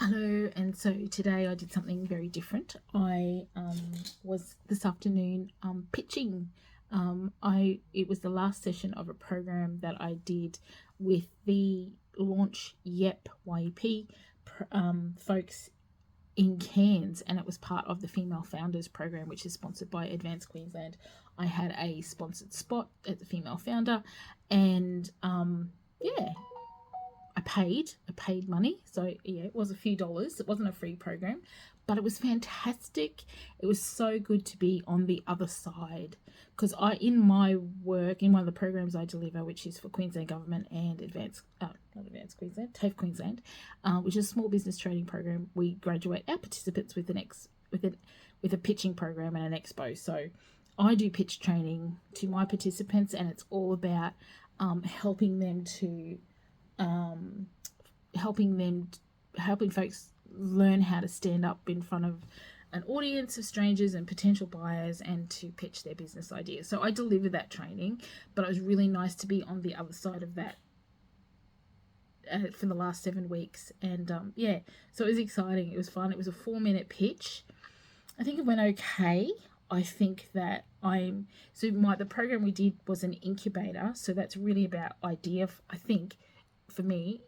Hello, and so today I did something very different. I was this afternoon pitching. It was the last session of a program that I did with the Launch YEP folks in Cairns, and it was part of the Female Founders program, which is sponsored by Advance Queensland. I had a sponsored spot at the Female Founder, and yeah, I paid money. So yeah, it was a few dollars. It wasn't a free program, but it was fantastic. It was so good to be on the other side, because in my work, in one of the programs I deliver, which is for Queensland Government and not Advanced Queensland, TAFE Queensland, which is a small business training program, we graduate our participants with with a pitching program and an expo. So I do pitch training to my participants, and it's all about helping them to helping folks learn how to stand up in front of an audience of strangers and potential buyers and to pitch their business ideas. So I delivered that training, but it was really nice to be on the other side of that for the last 7 weeks. And yeah, so it was exciting. It was fun. It was a 4-minute pitch. I think it went okay. I think that the program we did was an incubator, so that's really about idea. I think for me,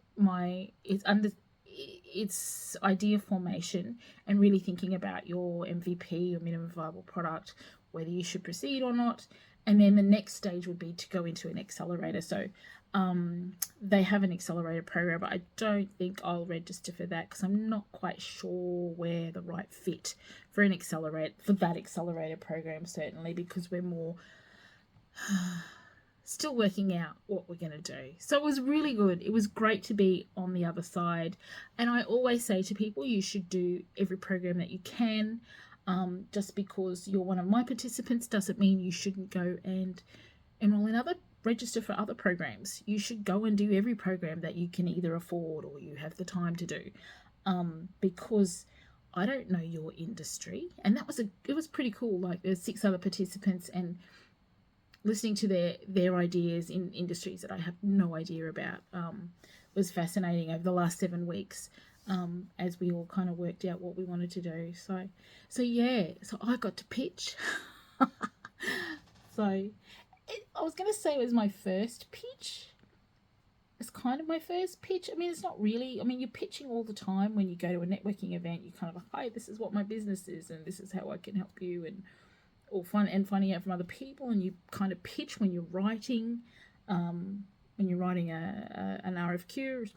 it's idea formation and really thinking about your MVP, your minimum viable product, whether you should proceed or not. And then the next stage would be to go into an accelerator. So they have an accelerator program, but I don't think I'll register for that because I'm not quite sure where the right fit for that accelerator program, certainly, because we're more still working out what we're going to do. So it was really good. It was great to be on the other side. And I always say to people, you should do every program that you can. Just because you're one of my participants doesn't mean you shouldn't go and register for other programs. You should go and do every program that you can either afford or you have the time to do. Because I don't know your industry. And it was pretty cool. Like, there's 6 other participants, and listening to their ideas in industries that I have no idea about was fascinating over the last 7 weeks, as we all kind of worked out what we wanted to do. So I got to pitch. I was going to say it was my first pitch. It's kind of my first pitch. I mean, it's not really. I mean, you're pitching all the time when you go to a networking event. You kind of like, hi, this is what my business is, and this is how I can help you, and or finding out from other people. And you kind of pitch when you're writing, an RFQ,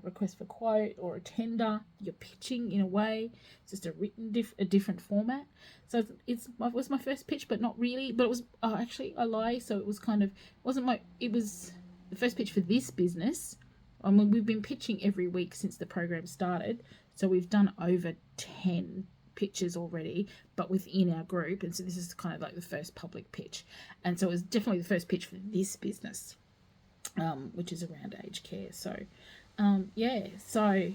request for quote, or a tender. You're pitching in a way. It's just a different format. So it was my first pitch, but not really. But it was actually, I lie. So it was kind of it was the first pitch for this business. I mean, we've been pitching every week since the program started. So we've done over 10 pitches already, but within our group. And so this is kind of like the first public pitch. And so it was definitely the first pitch for this business, which is around aged care. So, so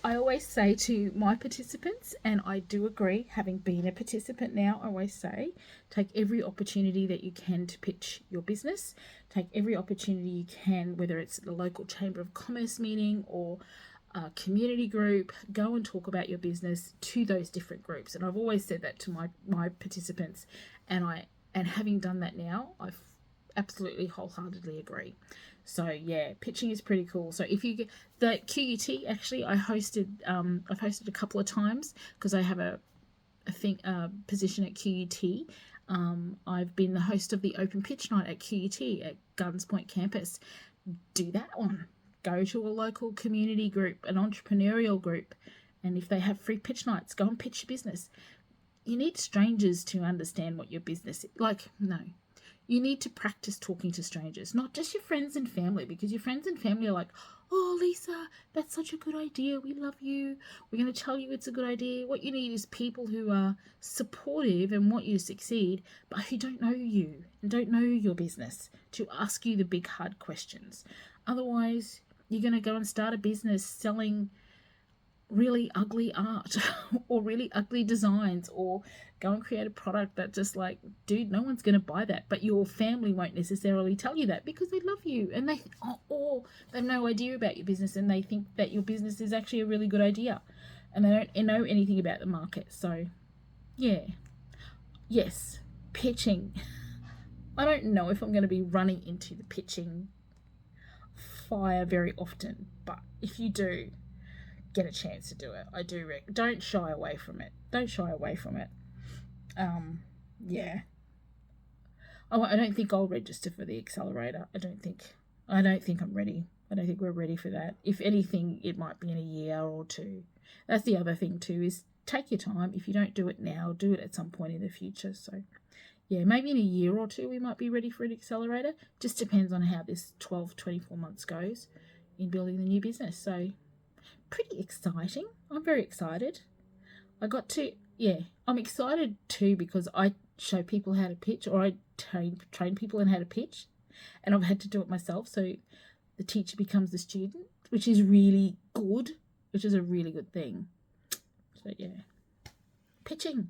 I always say to my participants, and I do agree, having been a participant now, I always say, take every opportunity that you can to pitch your business. Take every opportunity you can, whether it's the local Chamber of Commerce meeting or a community group. Go and talk about your business to those different groups. And I've always said that to my participants, and having done that now, I absolutely wholeheartedly agree. So yeah, pitching is pretty cool. So if you get the QUT, actually, I've hosted a couple of times because I have a position at QUT. I've been the host of the open pitch night at QUT at Gardens Point campus. Do that one. Go to a local community group, an entrepreneurial group, and if they have free pitch nights, go and pitch your business. You need strangers to understand what your business is. No. You need to practice talking to strangers, not just your friends and family, because your friends and family are like, oh, Lisa, that's such a good idea. We love you. We're going to tell you it's a good idea. What you need is people who are supportive and want you to succeed, but who don't know you and don't know your business to ask you the big, hard questions. Otherwise, you're going to go and start a business selling really ugly art or really ugly designs, or go and create a product that just like, dude, no one's going to buy that, but your family won't necessarily tell you that because they love you, and they, or they have no idea about your business and they think that your business is actually a really good idea and they don't know anything about the market. So yeah, yes, pitching. I don't know if I'm going to be running into the pitching fire very often, but if you do get a chance to do it, I do don't shy away from it. Don't shy away from it. Yeah. Oh, I don't think I'll register for the accelerator. I don't think I'm ready. I don't think we're ready for that. If anything, it might be in a year or two. That's the other thing too, is take your time. If you don't do it now, do it at some point in the future. So yeah, maybe in a year or two we might be ready for an accelerator. Just depends on how this 12-24 months goes in building the new business. So pretty exciting. I'm very excited. I'm excited too because I show people how to pitch, or I train people on how to pitch, and I've had to do it myself. So the teacher becomes the student, which is really good, which is a really good thing. So yeah, pitching.